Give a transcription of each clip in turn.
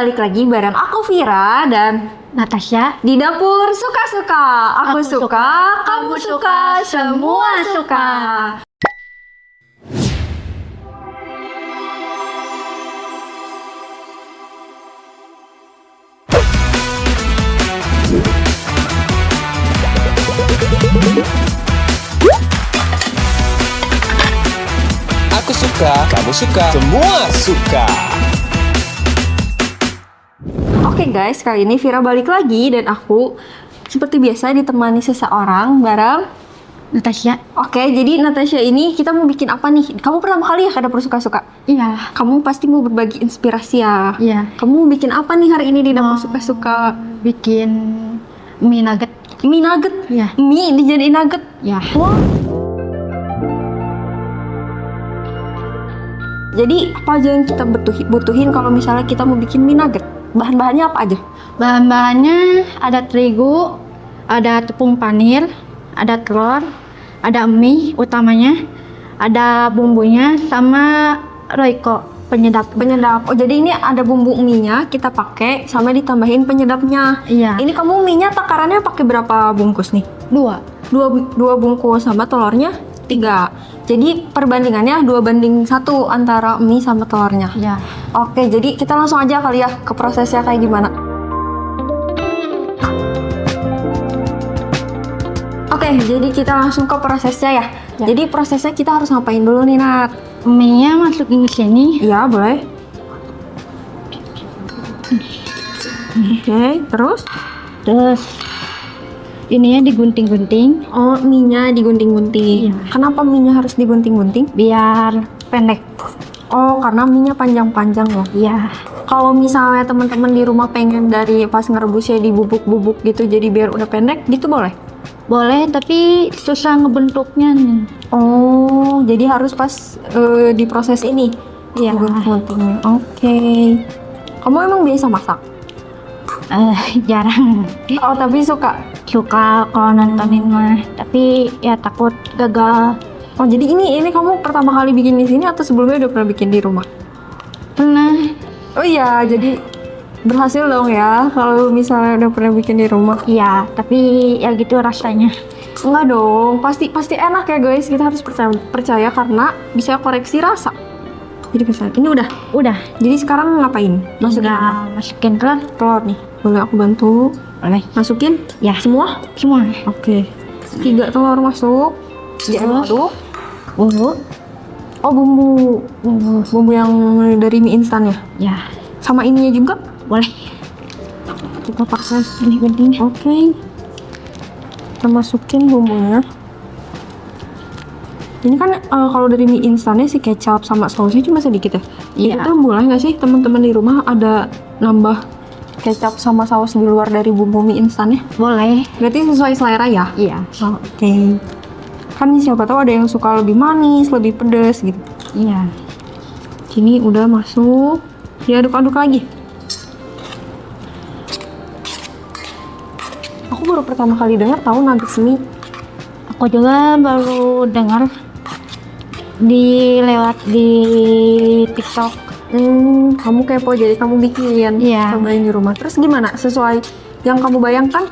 balik lagi bareng aku Vira dan Natasha di dapur suka-suka. Aku suka, kamu suka, semua suka. Aku suka, kamu suka, semua suka. Oke guys, kali ini Vira balik lagi dan aku seperti biasa ditemani seseorang bareng. Natasha. Oke, jadi Natasha ini kita mau bikin apa nih? Kamu pertama kali ya ke dapur suka-suka? Iya. Kamu pasti mau berbagi inspirasi ya? Iya. Kamu mau bikin apa nih hari ini di dapur suka-suka? Bikin mie nugget. Mie nugget? Iya. Mie dijadiin nugget? Ya. Wah. Jadi apa aja yang kita butuhin kalau misalnya kita mau bikin mie nugget? Bahan-bahannya apa aja? Bahan-bahannya ada terigu, ada tepung panir, ada telur, ada mie utamanya, ada bumbunya sama roiko penyedap. Penyedap. Oh, jadi ini ada bumbu mie-nya kita pakai sama ditambahin penyedapnya. Iya. Ini kamu mie-nya takarannya pakai berapa bungkus nih? 2. Dua bungkus sama telurnya 3. Jadi perbandingannya 2:1 antara mie sama telurnya. Ya. Oke, jadi kita langsung aja kali ya ke prosesnya kayak gimana. Oke, jadi kita langsung ke prosesnya ya. Ya. Jadi prosesnya kita harus ngapain dulu nih, Nat? Mie-nya masukin ke sini. Iya, boleh. Oke, terus? Terus ininya digunting-gunting Oh, mie-nya digunting-gunting. Iya. Kenapa mie-nya harus digunting-gunting? biar pendek. Oh, karena mie-nya panjang-panjang loh. Iya. Kalau misalnya teman-teman di rumah pengen dari pas ngerebusnya dibubuk-bubuk gitu jadi biar udah pendek gitu boleh? Boleh, tapi susah ngebentuknya nih. Oh, jadi harus pas di proses ini? Iya. Gunting-guntingnya. Oke. Kamu emang biasa masak? Jarang. Oh, tapi suka? Suka kalau nontonin mah, tapi ya takut gagal. Oh, jadi ini kamu pertama kali bikin di sini atau sebelumnya udah pernah bikin di rumah? Pernah. Oh iya, jadi berhasil dong ya kalau misalnya udah pernah bikin di rumah. Iya, tapi ya gitu rasanya. Enggak dong, pasti enak ya guys. Kita harus percaya karena bisa koreksi rasa. Jadi bisa. Ini udah. Udah. Jadi sekarang ngapain? Masukin apa? Masukin telur. Telur nih. Boleh aku bantu? Boleh. Masukin? Ya. Semua? Semua. Oke. 3 telur masuk. Diaduk. Bumbu. Oh, bumbu yang dari mie instan ya? Ya. Sama ininya juga? Boleh. Kita pakai Ini guntingnya. Oke. Kita masukin bumbunya. Ini kan kalau dari mie instannya si kecap sama sausnya cuma sedikit ya? Iya. Itu boleh nggak sih teman-teman di rumah ada nambah kecap sama saus di luar dari bumbu mie instannya? Boleh. Berarti sesuai selera ya? Iya. Oke. Kan siapa tahu ada yang suka lebih manis, lebih pedas gitu. Iya. Ini udah masuk. Diaduk-aduk lagi. Aku baru pertama kali dengar tahu nuggets mie. Aku juga baru dengar lewat di TikTok. Kamu kepo jadi kamu bikin. Iya. Cobain di rumah. Terus gimana? Sesuai yang kamu bayangkan?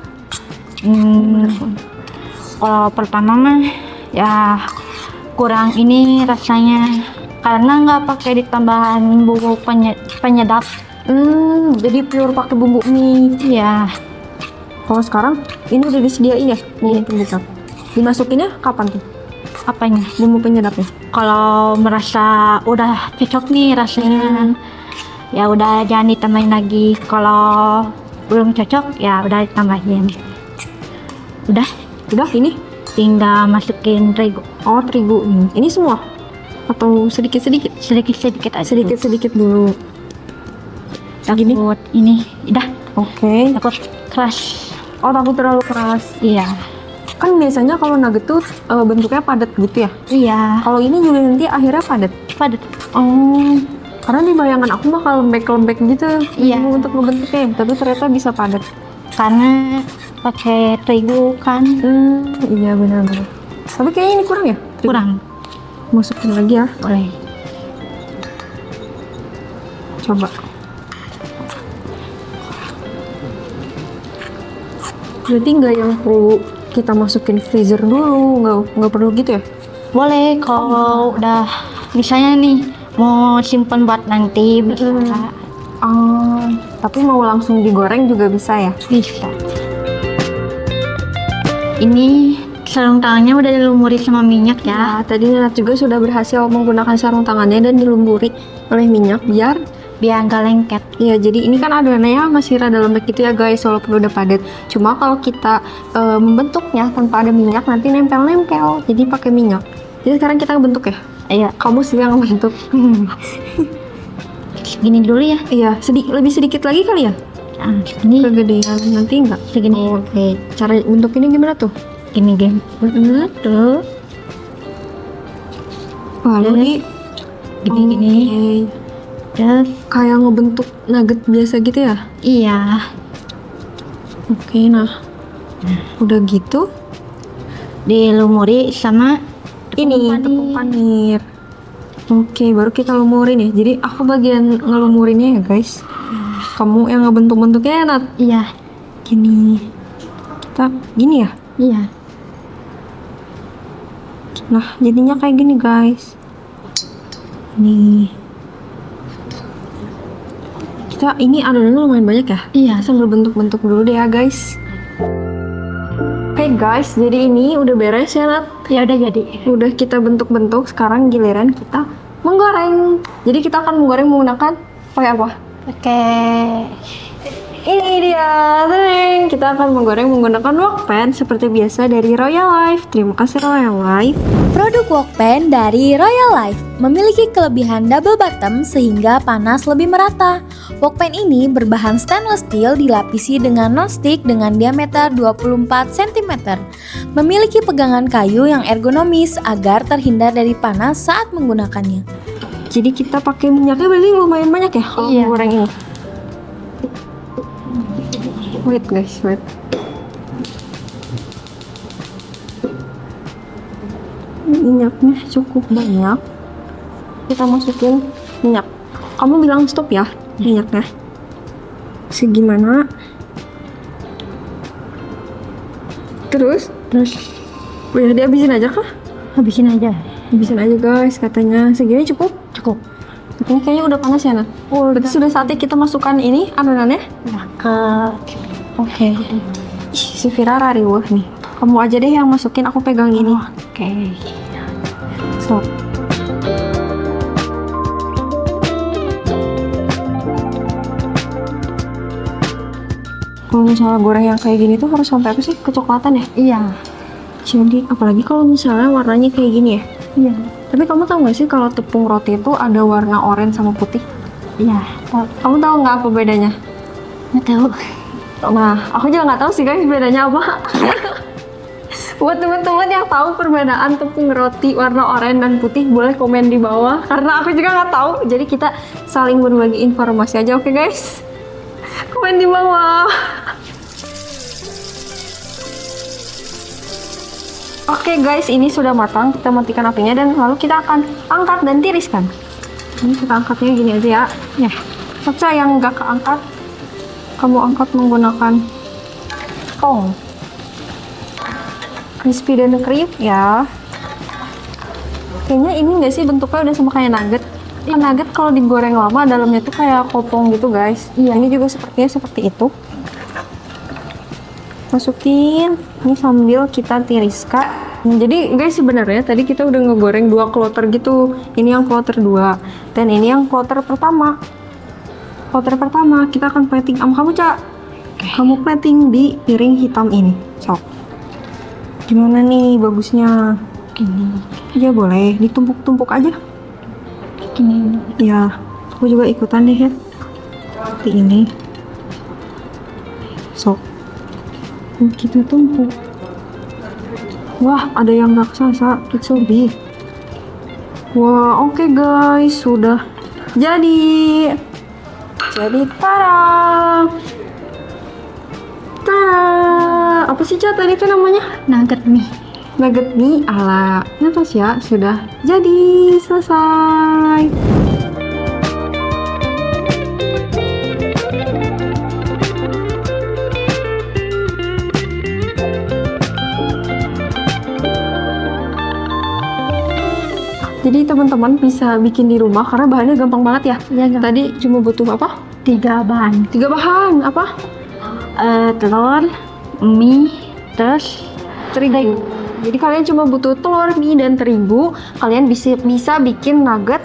Kalau pertama mah ya kurang ini rasanya karena nggak pakai ditambahan bumbu penyedap. Jadi pure pakai bumbu mie. Ya. Kalau sekarang ini udah disediain ya bumbu penyedap. Dimasukinnya kapan tuh? Apanya? Bumbu penyedapnya. Kalau merasa udah cocok nih rasanya, ya udah jangan ditambahin lagi. Kalau belum cocok, ya udah ditambahin. Udah ini? tinggal masukin terigu. Oh, terigu nih. Ini semua? Atau sedikit-sedikit? Sedikit-sedikit aja. Sedikit-sedikit dulu. Gini? Takut ini, udah. Oke. Takut keras. Oh, takut terlalu keras. Iya. Kan biasanya kalau nugget tuh bentuknya padat gitu ya? Iya. Kalau ini juga nanti akhirnya padat? Padat. Oh, karena di bayangan aku bakal lembek-lembek gitu. Iya. Untuk ngebentuknya, tapi ternyata bisa padat. Karena pakai terigu kan. Iya benar-benar. Tapi kayaknya ini kurang ya? Kurang. Masukin lagi ya. Boleh. Coba. Berarti nggak yang perlu kita masukin freezer dulu, nggak perlu gitu ya? Boleh kalau udah misalnya nih mau simpen buat nanti bisa. Tapi mau langsung digoreng juga bisa ya? Bisa. Ini sarung tangannya udah dilumuri sama minyak ya. Nah, tadi Nenat juga sudah berhasil menggunakan sarung tangannya dan dilumuri oleh minyak biar Nggak lengket. ya, jadi ini kan adonannya masih rada lembek gitu ya guys, walaupun udah padat. Cuma kalau kita membentuknya tanpa ada minyak nanti nempel-nempel. Jadi pakai minyak. Jadi sekarang kita bentuk ya. Iya. Kamu sih yang bentuk. Segini dulu ya. Iya, lebih sedikit lagi kali ya? Segini. Kegedean nanti enggak? Segini. Oke. Cara bentuk ini gimana tuh? Gini. Tuh. Wah, ini Gini. Oke. Terus. Kayak ngebentuk nugget biasa gitu ya? Iya. Oke, nah. Udah gitu, Dilumuri sama ini tepung panir. Oke, baru kita lumurin ya. Jadi aku bagian ngelumurinnya ya guys. Kamu yang ngebentuk-bentuknya Nat. Iya. Gini. Kita gini ya. Iya. Nah, jadinya kayak gini guys. Nih. Ini adonannya lumayan banyak ya. Iya. Kita sambil bentuk-bentuk dulu deh ya guys. Oke guys, jadi ini udah beres ya Nat. Ya udah jadi. Udah kita bentuk-bentuk, sekarang giliran kita menggoreng. Jadi kita akan menggoreng menggunakan pakai apa? Oke. Ini dia, teng. Kita akan menggoreng menggunakan wok pan seperti biasa dari Royal Life. Terima kasih Royal Life. Produk wok pan dari Royal Life memiliki kelebihan double bottom sehingga panas lebih merata. Wok pan ini berbahan stainless steel dilapisi dengan non-stick dengan diameter 24 cm. Memiliki pegangan kayu yang ergonomis agar terhindar dari panas saat menggunakannya. Jadi kita pakai minyaknya berarti lumayan banyak ya kalau Iya. menggoreng ini. Wait guys, wait. Minyaknya cukup banyak. Kita masukin minyak. Kamu bilang stop ya minyaknya. Segimana? Terus? Udah dihabisin aja kah? Habisin aja. Habisin aja guys katanya. Segini cukup? Cukup. Ini kayaknya udah panas ya Nat? Berarti sudah saatnya kita masukkan ini adonannya? Nah, ke Oke. Ih, si Vira rariwah nih. Kamu aja deh yang masukin, aku pegang ini. Oke. So. Kalau misalnya goreng yang kayak gini tuh harus sampai apa sih? Kecoklatan ya? Iya. Jadi apalagi kalau misalnya warnanya kayak gini ya? Iya. Tapi kamu tahu nggak sih kalau tepung roti itu ada warna oranye sama putih? Iya. Kamu tahu nggak apa bedanya? Nggak tahu. Nah, aku juga nggak tahu sih guys bedanya apa. Buat teman-teman yang tahu perbedaan tepung roti warna oranye dan putih, boleh komen di bawah. Karena aku juga nggak tahu. Jadi kita saling berbagi informasi aja, oke guys? Komen di bawah. Oke guys, ini sudah matang. Kita matikan apinya dan lalu kita akan angkat dan tiriskan. Ini kita angkatnya gini aja ya. Ya. Saca yang nggak keangkat, kamu angkat menggunakan tong. Crispy dan krim ya. Kayaknya ini nggak sih bentuknya udah sama kayak nugget. Kan nugget kalau digoreng lama dalamnya tuh kayak kopong gitu guys. Iya, ini juga sepertinya seperti itu. Masukin ini sambil kita tiriskan. Jadi guys, sebenarnya tadi kita udah ngegoreng 2 kloter gitu. Ini yang kloter 2 dan ini yang kloter pertama. Kloter pertama kita akan plating sama kamu, Cak. Kamu plating di piring hitam ini. Sok. Gimana nih bagusnya? Gini. Ya boleh, ditumpuk-tumpuk aja. Gini. Ya, aku juga ikutan deh ya. Seperti ini. Sok. Kita tumpuk. Wah, ada yang raksasa. It's so big. Wah, oke guys, sudah jadi. Jadi tada. Tada. Apa sih Cat tadi itu namanya? Nugget mie. Nugget mie ala Natasha sudah jadi selesai. teman-teman bisa bikin di rumah karena bahannya gampang banget ya. Iya, gampang. Tadi cuma butuh apa? 3 bahan. 3 bahan, apa? Telur, mie, terus Terigu. Jadi kalian cuma butuh telur, mie, dan terigu. Kalian bisa bikin nugget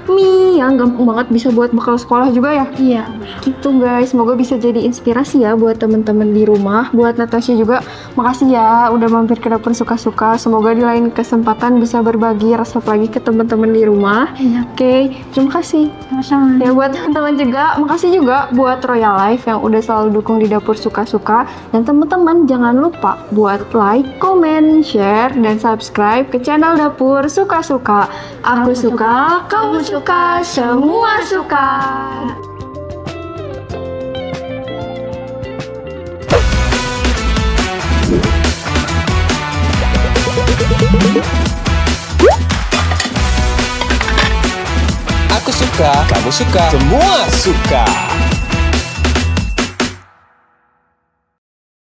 mie yang gampang banget, bisa buat bekal sekolah juga ya. iya. Gitu guys, semoga bisa jadi inspirasi ya buat teman-teman di rumah. Buat Natasha juga, makasih ya udah mampir ke dapur suka-suka. Semoga di lain kesempatan bisa berbagi resep lagi ke teman-teman di rumah. Iya. Oke, terima kasih. Sama-sama. Ya buat teman-teman juga, makasih juga buat Royal Life yang udah selalu dukung di dapur suka-suka. Dan teman-teman jangan lupa buat like, comment, share, dan subscribe ke channel dapur suka-suka. Aku suka, kamu suka, semua suka. Aku suka, kamu suka, semua suka.